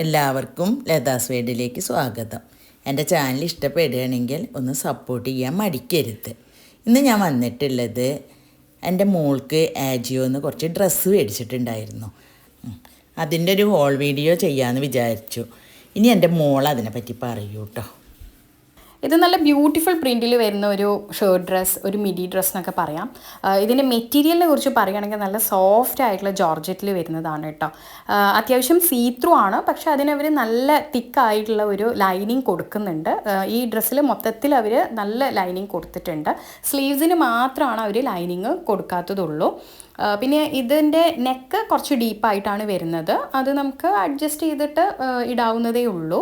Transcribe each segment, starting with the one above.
എല്ലാവർക്കും ലതാസ് വേഡിലേക്ക് സ്വാഗതം. എൻ്റെ ചാനൽ ഇഷ്ടപ്പെടുകയാണെങ്കിൽ ഒന്ന് സപ്പോർട്ട് ചെയ്യാൻ മടിക്കരുത്. ഇന്ന് ഞാൻ വന്നിട്ടുള്ളത് എൻ്റെ മോൾക്ക് ആജിയോന്ന് കുറച്ച് ഡ്രസ്സ് മേടിച്ചിട്ടുണ്ടായിരുന്നു. അതിൻ്റെ ഒരു ഹോൾ വീഡിയോ ചെയ്യാമെന്ന് വിചാരിച്ചു. ഇനി എൻ്റെ മോൾ അതിനെപ്പറ്റി പറയൂ കേട്ടോ. ഇത് നല്ല ബ്യൂട്ടിഫുൾ പ്രിൻറ്റിൽ വരുന്ന ഒരു ഷർട്ട് ഡ്രസ്സ്, ഒരു മിഡി ഡ്രസ്സ് എന്നൊക്കെ പറയാം. ഇതിൻ്റെ മെറ്റീരിയലിനെ കുറിച്ച് പറയുകയാണെങ്കിൽ നല്ല സോഫ്റ്റ് ആയിട്ടുള്ള ജോർജറ്റിൽ വരുന്നതാണ് കേട്ടോ. അത്യാവശ്യം സീത്രൂ ആണ്, പക്ഷേ അതിനവർ നല്ല തിക്കായിട്ടുള്ള ഒരു ലൈനിങ് കൊടുക്കുന്നുണ്ട്. ഈ ഡ്രസ്സിൽ മൊത്തത്തിൽ അവർ നല്ല ലൈനിങ് കൊടുത്തിട്ടുണ്ട്. സ്ലീവ്സിന് മാത്രമാണ് അവർ ലൈനിങ് കൊടുക്കാത്തതുള്ളൂ. പിന്നെ ഇതിൻ്റെ നെക്ക് കുറച്ച് ഡീപ്പായിട്ടാണ് വരുന്നത്. അത് നമുക്ക് അഡ്ജസ്റ്റ് ചെയ്തിട്ട് ഇടാവുന്നതേ ഉള്ളൂ.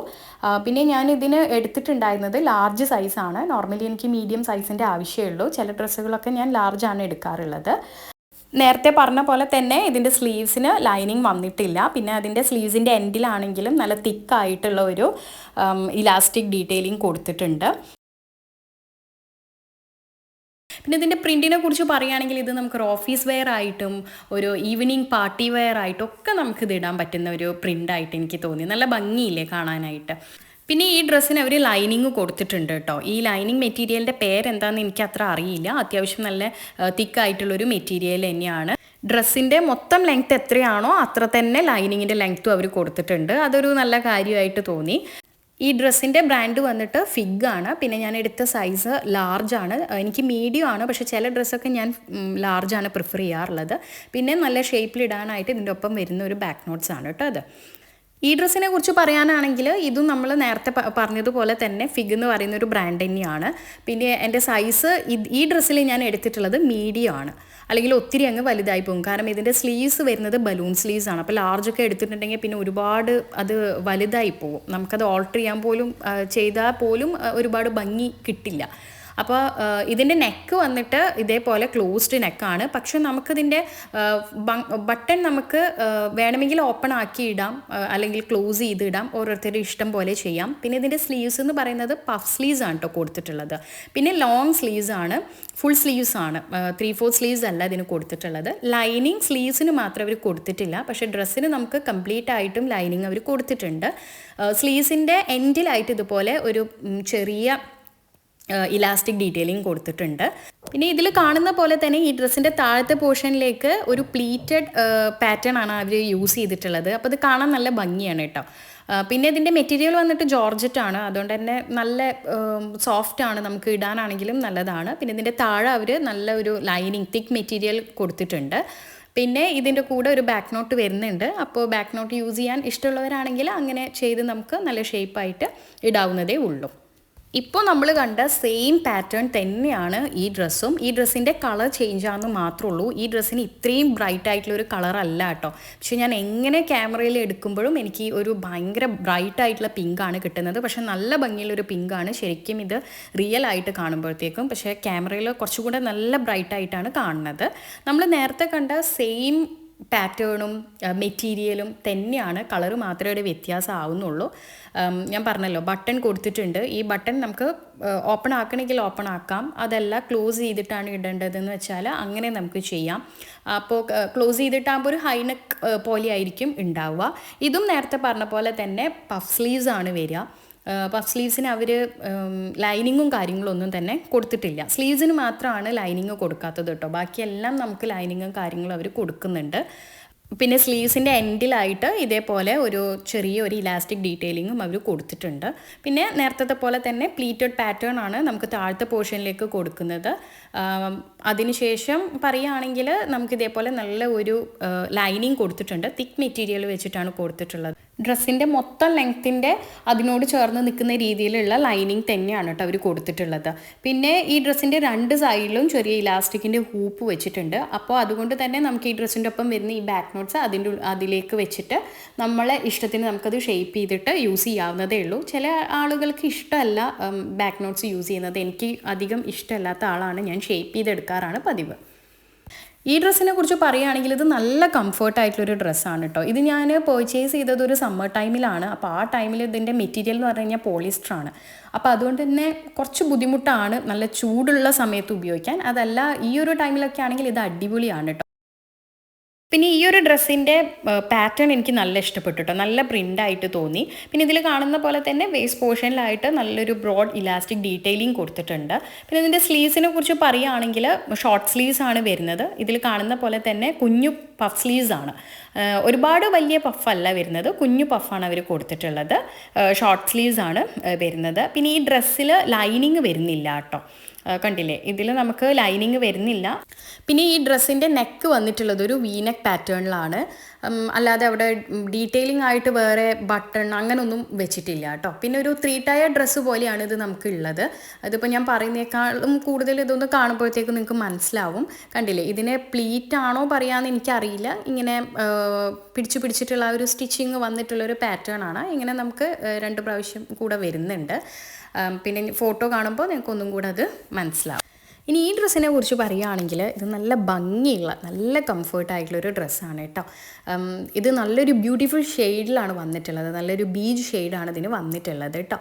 പിന്നെ ഞാൻ ഇതിന് എടുത്തിട്ടുണ്ടായിരുന്നത് ലാർജ് സൈസാണ്. നോർമലി എനിക്ക് മീഡിയം സൈസിൻ്റെ ആവശ്യമുള്ളൂ. ചില ഡ്രസ്സുകളൊക്കെ ഞാൻ ലാർജാണ് എടുക്കാറുള്ളത്. നേരത്തെ പറഞ്ഞ പോലെ തന്നെ ഇതിൻ്റെ സ്ലീവ്സിന് ലൈനിങ് വന്നിട്ടില്ല. പിന്നെ അതിൻ്റെ സ്ലീവ്സിൻ്റെ എൻഡിലാണെങ്കിലും നല്ല തിക്കായിട്ടുള്ള ഒരു ഇലാസ്റ്റിക് ഡീറ്റെയിലിംഗ് കൊടുത്തിട്ടുണ്ട്. പിന്നെ ഇതിൻ്റെ പ്രിൻറ്റിനെ കുറിച്ച് പറയുകയാണെങ്കിൽ ഇത് നമുക്കൊരു ഓഫീസ് വെയർ ആയിട്ടും ഒരു ഈവനിങ് പാർട്ടി വെയർ ആയിട്ടും ഒക്കെ നമുക്കിത് ഇടാൻ പറ്റുന്ന ഒരു പ്രിൻ്റായിട്ട് എനിക്ക് തോന്നി. നല്ല ഭംഗിയില്ലേ കാണാനായിട്ട്. പിന്നെ ഈ ഡ്രസ്സിന് അവർ ലൈനിങ് കൊടുത്തിട്ടുണ്ട് കേട്ടോ. ഈ ലൈനിങ് മെറ്റീരിയലിൻ്റെ പേരെന്താണെന്ന് എനിക്ക് അത്ര അറിയില്ല. അത്യാവശ്യം നല്ല തിക്കായിട്ടുള്ളൊരു മെറ്റീരിയൽ തന്നെയാണ്. ഡ്രസ്സിൻ്റെ മൊത്തം ലെങ്ത്ത് എത്രയാണോ അത്ര തന്നെ ലൈനിങ്ങിൻ്റെ ലെങ്ത്തും അവർ കൊടുത്തിട്ടുണ്ട്. അതൊരു നല്ല കാര്യമായിട്ട് തോന്നി. ഈ ഡ്രസ്സിൻ്റെ ബ്രാൻഡ് വന്നിട്ട് ഫിഗ് ആണ്. പിന്നെ ഞാൻ എടുത്ത സൈസ് ലാർജാണ്. എനിക്ക് മീഡിയം ആണ്, പക്ഷേ ചില ഡ്രസ്സൊക്കെ ഞാൻ ലാർജാണ് പ്രിഫർ ചെയ്യാറുള്ളത്. പിന്നെ നല്ല ഷേപ്പിലിടാനായിട്ട് ഇതിൻ്റെ ഒപ്പം വരുന്ന ഒരു ബാക്ക് നോട്ട്സ് ആണ് കേട്ടോ അത്. ഈ ഡ്രസ്സിനെ കുറിച്ച് പറയാനാണെങ്കിൽ ഇതും നമ്മൾ നേരത്തെ പറഞ്ഞതുപോലെ തന്നെ ഫിഗ് എന്ന് പറയുന്ന ഒരു ബ്രാൻഡ് തന്നെയാണ്. പിന്നെ എൻ്റെ സൈസ് ഈ ഡ്രസ്സിൽ ഞാൻ എടുത്തിട്ടുള്ളത് മീഡിയം ആണ്. അല്ലെങ്കിൽ ഒത്തിരി അങ്ങ് വലുതായി പോകും. കാരണം ഇതിൻ്റെ സ്ലീവ്സ് വരുന്നത് ബലൂൺ സ്ലീവ്സ് ആണ്. അപ്പോൾ ലാർജൊക്കെ എടുത്തിട്ടുണ്ടെങ്കിൽ പിന്നെ ഒരുപാട് അത് വലുതായി പോകും. നമുക്കത് ഓൾട്ടർ ചെയ്യാൻ പോലും ചെയ്താൽ പോലും ഒരുപാട് ഭംഗി കിട്ടില്ല. അപ്പോൾ ഇതിൻ്റെ നെക്ക് വന്നിട്ട് ഇതേപോലെ ക്ലോസ്ഡ് നെക്കാണ്. പക്ഷെ നമുക്കിതിൻ്റെ ബട്ടൺ നമുക്ക് വേണമെങ്കിൽ ഓപ്പൺ ആക്കി ഇടാം, അല്ലെങ്കിൽ ക്ലോസ് ചെയ്ത് ഇടാം. ഓരോരുത്തരുടെ ഇഷ്ടം പോലെ ചെയ്യാം. പിന്നെ ഇതിൻ്റെ സ്ലീവ്സ് എന്ന് പറയുന്നത് പഫ് സ്ലീവ്സ് ആണ് കേട്ടോ കൊടുത്തിട്ടുള്ളത്. പിന്നെ ലോങ് സ്ലീവ്സ് ആണ്, ഫുൾ സ്ലീവ്സ് ആണ്, 3/4 സ്ലീവ്സ് അല്ല ഇതിന് കൊടുത്തിട്ടുള്ളത്. ലൈനിങ് സ്ലീവ്സിന് മാത്രം അവർ കൊടുത്തിട്ടില്ല, പക്ഷേ ഡ്രസ്സിന് നമുക്ക് കംപ്ലീറ്റ് ആയിട്ടും ലൈനിങ് അവർ കൊടുത്തിട്ടുണ്ട്. സ്ലീവ്സിൻ്റെ എൻഡിലായിട്ട് ഇതുപോലെ ഒരു ചെറിയ ഇലാസ്റ്റിക് ഡീറ്റെയിലിംഗ് കൊടുത്തിട്ടുണ്ട്. പിന്നെ ഇതിൽ കാണുന്ന പോലെ തന്നെ ഈ ഡ്രസ്സിൻ്റെ താഴത്തെ പോർഷനിലേക്ക് ഒരു പ്ലീറ്റഡ് പാറ്റേൺ ആണ് അവർ യൂസ് ചെയ്തിട്ടുള്ളത്. അപ്പോൾ ഇത് കാണാൻ നല്ല ഭംഗിയാണ് കേട്ടോ. പിന്നെ ഇതിൻ്റെ മെറ്റീരിയൽ വന്നിട്ട് ജോർജറ്റ് ആണ്. അതുകൊണ്ട് തന്നെ നല്ല സോഫ്റ്റ് ആണ്, നമുക്ക് ഇടാനാണെങ്കിലും നല്ലതാണ്. പിന്നെ ഇതിൻ്റെ താഴെ അവർ നല്ല ഒരു ലൈനിങ് തിക്ക് മെറ്റീരിയൽ കൊടുത്തിട്ടുണ്ട്. പിന്നെ ഇതിൻ്റെ കൂടെ ഒരു ബാക്ക് നോട്ട് വരുന്നുണ്ട്. അപ്പോൾ ബാക്ക് നോട്ട് യൂസ് ചെയ്യാൻ ഇഷ്ടമുള്ളവരാണെങ്കിൽ അങ്ങനെ ചെയ്ത് നമുക്ക് നല്ല ഷേപ്പായിട്ട് ഇടാവുന്നതേ ഉള്ളൂ. ഇപ്പോൾ നമ്മൾ കണ്ട സെയിം പാറ്റേൺ തന്നെയാണ് ഈ ഡ്രസ്സും. ഈ ഡ്രസ്സിൻ്റെ കളർ ചേഞ്ച് ആണെന്ന് മാത്രമേ ഉള്ളൂ. ഈ ഡ്രസ്സിന് ഇത്രയും ബ്രൈറ്റ് ആയിട്ടുള്ളൊരു കളർ അല്ല കേട്ടോ. പക്ഷേ ഞാൻ എങ്ങനെ ക്യാമറയിൽ എടുക്കുമ്പോഴും എനിക്ക് ഒരു ഭയങ്കര ബ്രൈറ്റ് ആയിട്ടുള്ള പിങ്കാണ് കിട്ടുന്നത്. പക്ഷേ നല്ല ഭംഗിയുള്ളൊരു പിങ്കാണ് ശരിക്കും ഇത് റിയൽ ആയിട്ട് കാണുമ്പോഴത്തേക്കും. പക്ഷേ ക്യാമറയിൽ കുറച്ചുകൂടെ നല്ല ബ്രൈറ്റ് ആയിട്ടാണ് കാണുന്നത്. നമ്മൾ നേരത്തെ കണ്ട സെയിം പാറ്റേണും മെറ്റീരിയലും തന്നെയാണ്, കളറ് മാത്രമേ ഒരു വ്യത്യാസം ആവുന്നുള്ളൂ. ഞാൻ പറഞ്ഞല്ലോ ബട്ടൺ കൊടുത്തിട്ടുണ്ട്. ഈ ബട്ടൺ നമുക്ക് ഓപ്പൺ ആക്കണമെങ്കിൽ ഓപ്പൺ ആക്കാം, അതല്ല ക്ലോസ് ചെയ്തിട്ടാണ് ഇടേണ്ടതെന്ന് വെച്ചാൽ അങ്ങനെ നമുക്ക് ചെയ്യാം. അപ്പോൾ ക്ലോസ് ചെയ്തിട്ടാകുമ്പോൾ ഒരു ഹൈനെക്ക് പോലെ ആയിരിക്കും ഉണ്ടാവുക. ഇതും നേരത്തെ പറഞ്ഞ പോലെ തന്നെ പഫ് സ്ലീവ്സ് ആണ് വരിക. പഫ് സ്ലീവ്സിന് അവർ ലൈനിങ്ങും കാര്യങ്ങളൊന്നും തന്നെ കൊടുത്തിട്ടില്ല. സ്ലീവ്സിന് മാത്രമാണ് ലൈനിങ് കൊടുക്കാത്തത് കേട്ടോ. ബാക്കിയെല്ലാം നമുക്ക് ലൈനിങ്ങും കാര്യങ്ങളും അവർ കൊടുക്കുന്നുണ്ട്. പിന്നെ സ്ലീവ്സിൻ്റെ എൻഡിലായിട്ട് ഇതേപോലെ ഒരു ചെറിയൊരു ഇലാസ്റ്റിക് ഡീറ്റെയിലിങ്ങും അവർ കൊടുത്തിട്ടുണ്ട്. പിന്നെ നേരത്തെ പോലെ തന്നെ പ്ലീറ്റഡ് പാറ്റേൺ ആണ് നമുക്ക് താഴത്തെ പോർഷനിലേക്ക് കൊടുക്കുന്നത്. അതിനുശേഷം പറയുകയാണെങ്കിൽ നമുക്കിതേപോലെ നല്ല ഒരു ലൈനിങ് കൊടുത്തിട്ടുണ്ട്. തിക്ക് മെറ്റീരിയൽ വെച്ചിട്ടാണ് കൊടുത്തിട്ടുള്ളത്. ഡ്രസ്സിൻ്റെ മൊത്തം ലെങ്ത്തിൻ്റെ അതിനോട് ചേർന്ന് നിൽക്കുന്ന രീതിയിലുള്ള ലൈനിങ് തന്നെയാണ് കേട്ടോ അവർ കൊടുത്തിട്ടുള്ളത്. പിന്നെ ഈ ഡ്രസ്സിൻ്റെ രണ്ട് സൈഡിലും ചെറിയ ഇലാസ്റ്റിക്കിൻ്റെ ഹൂപ്പ് വെച്ചിട്ടുണ്ട്. അപ്പോൾ അതുകൊണ്ട് തന്നെ നമുക്ക് ഈ ഡ്രസ്സിൻ്റെ ഒപ്പം വരുന്ന ഈ ബാക്ക് നോട്ട്സ് അതിലേക്ക് വെച്ചിട്ട് നമ്മളെ ഇഷ്ടത്തിന് നമുക്കത് ഷേപ്പ് ചെയ്തിട്ട് യൂസ് ചെയ്യാവുന്നതേ ഉള്ളൂ. ചില ആളുകൾക്ക് ഇഷ്ടമല്ല ബാക്ക് നോട്ട്സ് യൂസ് ചെയ്യുന്നത്. എനിക്ക് അധികം ഇഷ്ടമല്ലാത്ത ആളാണ്. ഞാൻ ഷേപ്പ് ചെയ്തെടുക്കാറാണ് പതിവ്. ഈ ഡ്രസ്സിനെ കുറിച്ച് പറയുകയാണെങ്കിൽ ഇത് നല്ല കംഫർട്ടായിട്ടുള്ളൊരു ഡ്രസ്സാണ് കേട്ടോ. ഇത് ഞാൻ പർച്ചേസ് ചെയ്തത് ഒരു സമ്മർ ടൈമിലാണ്. അപ്പോൾ ആ ടൈമിൽ ഇതിൻ്റെ മെറ്റീരിയൽ എന്ന് പറഞ്ഞു കഴിഞ്ഞാൽ പോളിസ്റ്ററാണ്. അപ്പോൾ അതുകൊണ്ട് തന്നെ കുറച്ച് ബുദ്ധിമുട്ടാണ് നല്ല ചൂടുള്ള സമയത്ത് ഉപയോഗിക്കാൻ. അതല്ല ഈ ഒരു ടൈമിലൊക്കെ ആണെങ്കിൽ ഇത് അടിപൊളിയാണ് കേട്ടോ. പിന്നെ ഈ ഒരു ഡ്രസ്സിൻ്റെ പാറ്റേൺ എനിക്ക് നല്ല ഇഷ്ടപ്പെട്ടു കേട്ടോ, നല്ല പ്രിൻ്റായിട്ട് തോന്നി. പിന്നെ ഇതിൽ കാണുന്ന പോലെ തന്നെ വേസ്റ്റ് പോർഷനിലായിട്ട് നല്ലൊരു ബ്രോഡ് ഇലാസ്റ്റിക് ഡീറ്റെയിലിംഗ് കൊടുത്തിട്ടുണ്ട്. പിന്നെ ഇതിൻ്റെ സ്ലീവ്സിനെ കുറിച്ച് പറയുകയാണെങ്കിൽ ഷോർട്ട് സ്ലീവ്സ് ആണ് വരുന്നത്. ഇതിൽ കാണുന്ന പോലെ തന്നെ കുഞ്ഞു പഫ് സ്ലീവ്സ് ആണ്, ഒരുപാട് വലിയ പഫല്ല വരുന്നത്, കുഞ്ഞു പഫാണ് അവർ കൊടുത്തിട്ടുള്ളത്. ഷോർട്ട് സ്ലീവ്സ് ആണ് വരുന്നത്. പിന്നെ ഈ ഡ്രസ്സിൽ ലൈനിങ് വരുന്നില്ല കേട്ടോ, കണ്ടില്ലേ, ഇതിൽ നമുക്ക് ലൈനിങ് വരുന്നില്ല. പിന്നെ ഈ ഡ്രസ്സിൻ്റെ നെക്ക് വന്നിട്ടുള്ളത് ഒരു വീനെക്ക് പാറ്റേണിലാണ്, അല്ലാതെ അവിടെ ഡീറ്റെയിലിംഗ് ആയിട്ട് വേറെ ബട്ടൺ അങ്ങനെയൊന്നും വെച്ചിട്ടില്ല കേട്ടോ. പിന്നെ ഒരു 3 ടയർ ഡ്രസ്സ് പോലെയാണ് ഇത് നമുക്ക് ഉള്ളത്. അതിപ്പോൾ ഞാൻ പറയുന്നേക്കാളും കൂടുതൽ ഇതൊന്ന് കാണുമ്പോഴത്തേക്കും നിങ്ങൾക്ക് മനസ്സിലാവും. കണ്ടില്ലേ, ഇതിനെ പ്ലീറ്റ് ആണോ പറയാമെന്ന് എനിക്കറിയില്ല, ഇങ്ങനെ പിടിച്ചിട്ടുള്ള ഒരു സ്റ്റിച്ചിങ് വന്നിട്ടുള്ളൊരു പാറ്റേൺ ആണ്. ഇങ്ങനെ നമുക്ക് 2 പ്രാവശ്യം കൂടെ വരുന്നുണ്ട്. പിന്നെ ഫോട്ടോ കാണുമ്പോൾ നിങ്ങൾക്ക് ഒന്നും കൂടെ അത് മനസ്സിലാവും. ഇനി ഈ ഡ്രസ്സിനെ കുറിച്ച് പറയുകയാണെങ്കിൽ ഇത് നല്ല ഭംഗിയുള്ള നല്ല കംഫർട്ടായിട്ടുള്ളൊരു ഡ്രസ്സാണ് കേട്ടോ. ഇത് നല്ലൊരു ബ്യൂട്ടിഫുൾ ഷെയ്ഡിലാണ് വന്നിട്ടുള്ളത്, നല്ലൊരു ബീച്ച് ഷെയ്ഡാണ് ഇതിന് വന്നിട്ടുള്ളത് കേട്ടോ.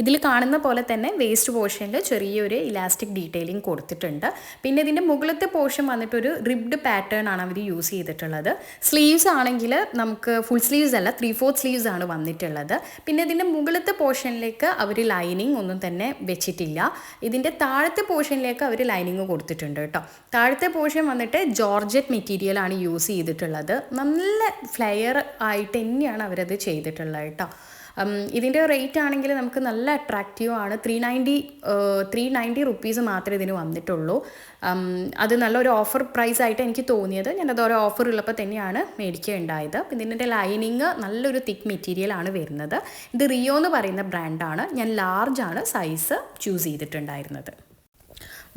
ഇതിൽ കാണുന്ന പോലെ തന്നെ വേസ്റ്റ് പോർഷനിൽ ചെറിയൊരു ഇലാസ്റ്റിക് ഡീറ്റെയിലിംഗ് കൊടുത്തിട്ടുണ്ട്. പിന്നെ ഇതിൻ്റെ മുകളിലത്തെ പോർഷൻ വന്നിട്ടൊരു റിബ്ഡ് പാറ്റേൺ ആണ് അവർ യൂസ് ചെയ്തിട്ടുള്ളത്. സ്ലീവ്സ് ആണെങ്കിൽ നമുക്ക് ഫുൾ സ്ലീവ്സ് അല്ല, 3/4 സ്ലീവ്സ് ആണ് വന്നിട്ടുള്ളത്. പിന്നെ ഇതിൻ്റെ മുകളിലത്തെ പോർഷനിലേക്ക് അവർ ലൈനിങ് ഒന്നും തന്നെ വെച്ചിട്ടില്ല. ഇതിൻ്റെ താഴത്തെ പോർഷനിലേക്ക് അവർ ലൈനിങ് കൊടുത്തിട്ടുണ്ട് കേട്ടോ. താഴത്തെ പോർഷൻ വന്നിട്ട് ജോർജറ്റ് മെറ്റീരിയലാണ് യൂസ് ചെയ്തിട്ടുള്ളത്. നല്ല ഫ്ലെയർ ആയിട്ട് തന്നെയാണ് അവരത് ചെയ്തിട്ടുള്ളത് കേട്ടോ. ഇതിൻ്റെ റേറ്റ് ആണെങ്കിൽ നമുക്ക് നല്ല അട്രാക്റ്റീവ് ആണ്. 390 റുപ്പീസ് മാത്രമേ ഇതിന് വന്നിട്ടുള്ളൂ. അത് നല്ലൊരു ഓഫർ പ്രൈസ് ആയിട്ട് എനിക്ക് തോന്നിയത്. ഞാനത് ഓരോ ഓഫർ ഉള്ളപ്പോൾ തന്നെയാണ് മേടിക്കുകയുണ്ടായത്. പിന്നെ ഇതിൻ്റെ ലൈനിങ് നല്ലൊരു തിക്ക് മെറ്റീരിയലാണ് വരുന്നത്. ഇത് റിയോ എന്ന് പറയുന്ന ബ്രാൻഡാണ്. ഞാൻ ലാർജാണ് സൈസ് ചൂസ് ചെയ്തിട്ടുണ്ടായിരുന്നത്.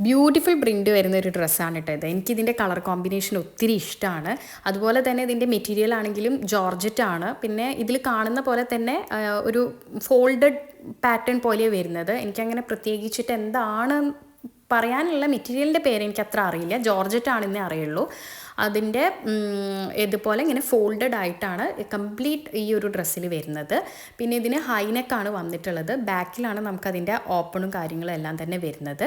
ബ്യൂട്ടിഫുൾ പ്രിൻറ്റ് വരുന്ന ഒരു ഡ്രസ്സാണ് കേട്ടോ ഇത്. എനിക്കിതിൻ്റെ കളർ കോമ്പിനേഷൻ ഒത്തിരി ഇഷ്ടമാണ്. അതുപോലെ തന്നെ ഇതിൻ്റെ മെറ്റീരിയൽ ആണെങ്കിലും ജോർജറ്റ് ആണ്. പിന്നെ ഇതിൽ കാണുന്ന പോലെ തന്നെ ഒരു ഫോൾഡഡ് പാറ്റേൺ പോലെ വരുന്നത്. എനിക്കങ്ങനെ പ്രത്യേകിച്ചിട്ട് എന്താണ് പറയാനുള്ള മെറ്റീരിയലിൻ്റെ പേര് എനിക്ക് അത്ര അറിയില്ല, ജോർജറ്റ് ആണെന്നേ അറിയുള്ളൂ. അതിൻ്റെ ഇതുപോലെ ഇങ്ങനെ ഫോൾഡഡ് ആയിട്ടാണ് കംപ്ലീറ്റ് ഈ ഒരു ഡ്രസ്സിൽ വരുന്നത്. പിന്നെ ഇതിന് ഹൈനെക്കാണ് വന്നിട്ടുള്ളത്. ബാക്കിലാണ് നമുക്കതിൻ്റെ ഓപ്പണും കാര്യങ്ങളും എല്ലാം തന്നെ വരുന്നത്.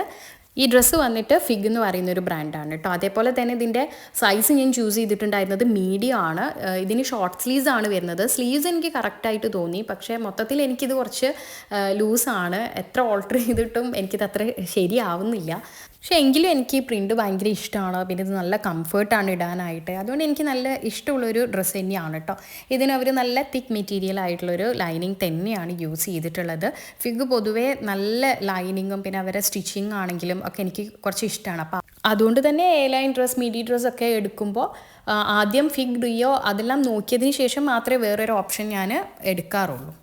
ഈ ഡ്രസ്സ് വന്നിട്ട് ഫിഗ് എന്ന് പറയുന്നൊരു ബ്രാൻഡാണ് കേട്ടോ. അതേപോലെ തന്നെ ഇതിൻ്റെ സൈസ് ഞാൻ ചൂസ് ചെയ്തിട്ടുണ്ടായിരുന്നത് മീഡിയം ആണ്. ഇതിന് ഷോർട്ട് സ്ലീവ്സ് ആണ് വരുന്നത്. സ്ലീവ്സ് എനിക്ക് കറക്റ്റായിട്ട് തോന്നി, പക്ഷേ മൊത്തത്തിൽ എനിക്കിത് കുറച്ച് ലൂസാണ്. എത്ര ഓൾട്ടർ ചെയ്തിട്ടും എനിക്കിത് അത്ര ശരിയാവുന്നില്ല. പക്ഷേ എങ്കിലും എനിക്ക് ഈ പ്രിൻറ്റ് ഭയങ്കര ഇഷ്ടമാണ്. പിന്നെ ഇത് നല്ല കംഫർട്ടാണ് ഇടാനായിട്ട്. അതുകൊണ്ട് എനിക്ക് നല്ല ഇഷ്ടമുള്ളൊരു ഡ്രസ്സ് തന്നെയാണ് കേട്ടോ. ഇതിന് അവർ നല്ല തിക്ക് മെറ്റീരിയൽ ആയിട്ടുള്ളൊരു ലൈനിങ് തന്നെയാണ് യൂസ് ചെയ്തിട്ടുള്ളത്. ഫിഗ് പൊതുവേ നല്ല ലൈനിങ്ങും പിന്നെ അവരുടെ സ്റ്റിച്ചിങ് ആണെങ്കിലും ഒക്കെ എനിക്ക് കുറച്ച് ഇഷ്ടമാണ്. അപ്പോൾ അതുകൊണ്ട് തന്നെ A line dress, midi dress ഒക്കെ എടുക്കുമ്പോൾ ആദ്യം ഫിഗ്, റിയോ അതെല്ലാം നോക്കിയതിന് ശേഷം മാത്രമേ വേറൊരു ഓപ്ഷൻ ഞാൻ എടുക്കാറുള്ളൂ.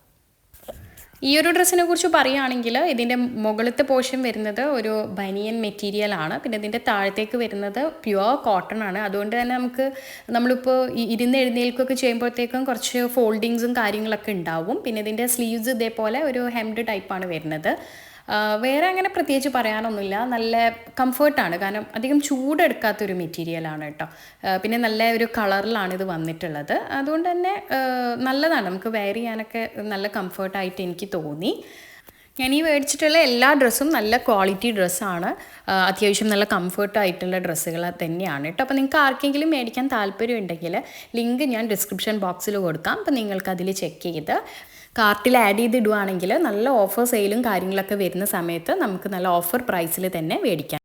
ഈ ഒരു ഡ്രസ്സിനെ കുറിച്ച് പറയുകയാണെങ്കിൽ ഇതിൻ്റെ മുകളിലത്തെ പോർഷൻ വരുന്നത് ഒരു ബനിയൻ മെറ്റീരിയലാണ്. പിന്നെ ഇതിൻ്റെ താഴത്തേക്ക് വരുന്നത് പ്യുവർ കോട്ടൺ ആണ്. അതുകൊണ്ട് തന്നെ നമ്മളിപ്പോൾ ഇരുന്ന് എഴുന്നേൽക്കൊക്കെ ചെയ്യുമ്പോഴത്തേക്കും കുറച്ച് ഫോൾഡിങ്സും കാര്യങ്ങളൊക്കെ ഉണ്ടാവും. പിന്നെ ഇതിൻ്റെ സ്ലീവ്സ് ഇതേപോലെ ഒരു ഹെംഡ് ടൈപ്പാണ് വരുന്നത്. വേറെ അങ്ങനെ പ്രത്യേകിച്ച് പറയാനൊന്നുമില്ല, നല്ല കംഫർട്ടാണ്. കാരണം അധികം ചൂടെടുക്കാത്തൊരു മെറ്റീരിയലാണ് കേട്ടോ. പിന്നെ നല്ല ഒരു കളറിലാണ് ഇത് വന്നിട്ടുള്ളത്. അതുകൊണ്ട് തന്നെ നല്ലതാണ്, നമുക്ക് വെയർ ചെയ്യാനൊക്കെ നല്ല കംഫർട്ടായിട്ട് എനിക്ക് തോന്നി. ഞാൻ ഈ മേടിച്ചിട്ടുള്ള എല്ലാ ഡ്രസ്സും നല്ല ക്വാളിറ്റി ഡ്രസ്സാണ്, അത്യാവശ്യം നല്ല കംഫർട്ടായിട്ടുള്ള ഡ്രസ്സുകൾ തന്നെയാണ് കേട്ടോ. അപ്പോൾ നിങ്ങൾക്ക് ആർക്കെങ്കിലും മേടിക്കാൻ താല്പര്യം ഉണ്ടെങ്കിൽ ലിങ്ക് ഞാൻ ഡിസ്ക്രിപ്ഷൻ ബോക്സിൽ കൊടുക്കാം. അപ്പോൾ നിങ്ങൾക്കതിൽ ചെക്ക് ചെയ്ത് കാർട്ടിൽ ആഡ് ചെയ്തിടുവാണെങ്കിൽ നല്ല ഓഫർ സെയിലും കാര്യങ്ങളൊക്കെ വരുന്ന സമയത്ത് നമുക്ക് നല്ല ഓഫർ പ്രൈസിൽ തന്നെ മേടിക്കാം.